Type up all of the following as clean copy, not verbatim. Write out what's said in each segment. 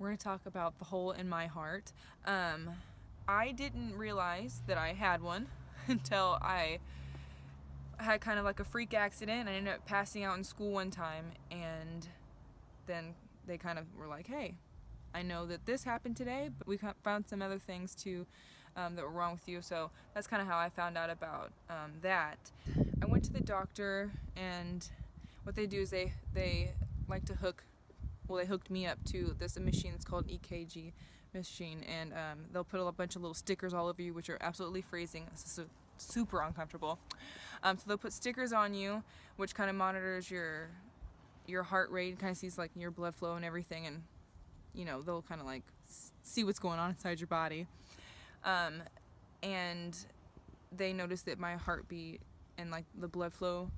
we're going to talk about the hole in my heart. I didn't realize that I had one until I had kind of like a freak accident. I ended up passing out in school one time, and then they kind of were like, hey, I know that this happened today, but we found some other things too that were wrong with you. So that's kind of how I found out about that. I went to the doctor, and what they do is they like to they hooked me up to this machine. It's called an EKG machine, and they'll put a bunch of little stickers all over you, which are absolutely freezing. This is super uncomfortable. So they'll put stickers on you, which kind of monitors your heart rate, kind of sees like your blood flow and everything, and you know, they'll kind of like see what's going on inside your body. And they noticed that my heartbeat and like the blood flow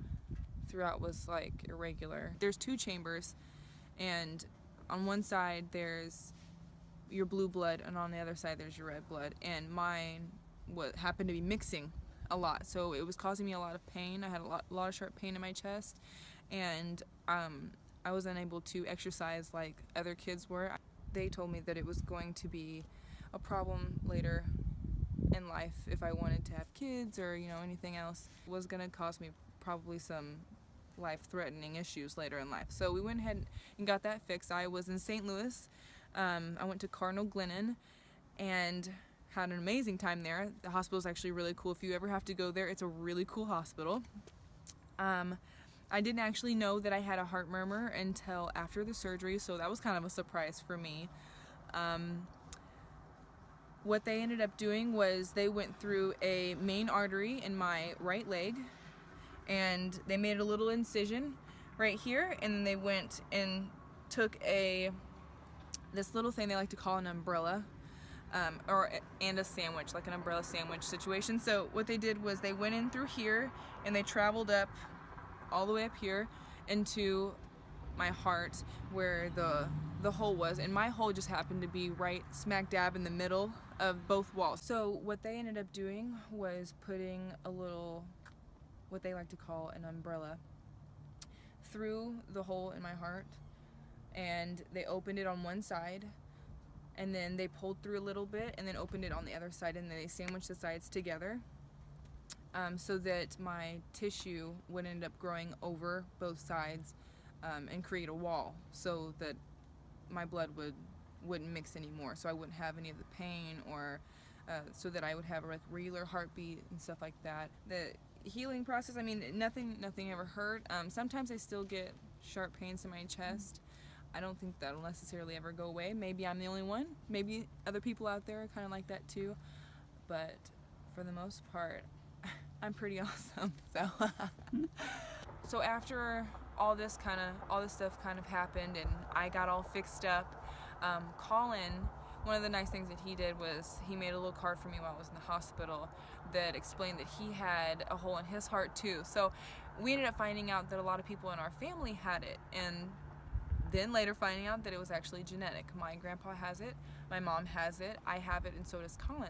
throughout was like irregular. There's 2 chambers, and on one side there's your blue blood, and on the other side there's your red blood, and mine happened to be mixing a lot, so it was causing me a lot of pain. I had a lot of sharp pain in my chest, and I was unable to exercise like other kids were. They told me that it was going to be a problem later in life if I wanted to have kids or, you know, anything else. It was going to cause me probably some life-threatening issues later in life. So we went ahead and got that fixed. I was in St. Louis. I went to Cardinal Glennon and had an amazing time there. The hospital is actually really cool. If you ever have to go there, it's a really cool hospital. I didn't actually know that I had a heart murmur until after the surgery, so that was kind of a surprise for me. What they ended up doing was they went through a main artery in my right leg, and they made a little incision right here, and they went and took this little thing they like to call an umbrella, and a sandwich, like an umbrella sandwich situation. So what they did was they went in through here, and they traveled up all the way up here into my heart where the hole was, and my hole just happened to be right smack dab in the middle of both walls. So what they ended up doing was putting a little, what they like to call an umbrella, through the hole in my heart, and they opened it on one side, and then they pulled through a little bit and then opened it on the other side, and then they sandwiched the sides together, so that my tissue would end up growing over both sides and create a wall, so that my blood wouldn't mix anymore, so I wouldn't have any of the pain, or so that I would have a regular heartbeat and stuff like that. The healing process, I mean, nothing ever hurt. Sometimes I still get sharp pains in my chest. I don't think that'll necessarily ever go away. Maybe I'm the only one. Maybe other people out there are kind of like that too. But for the most part, I'm pretty awesome. So after all this stuff kind of happened, and I got all fixed up, Colin, one of the nice things that he did was he made a little card for me while I was in the hospital that explained that he had a hole in his heart too. So we ended up finding out that a lot of people in our family had it, and then later finding out that it was actually genetic. My grandpa has it, my mom has it, I have it, and so does Colin.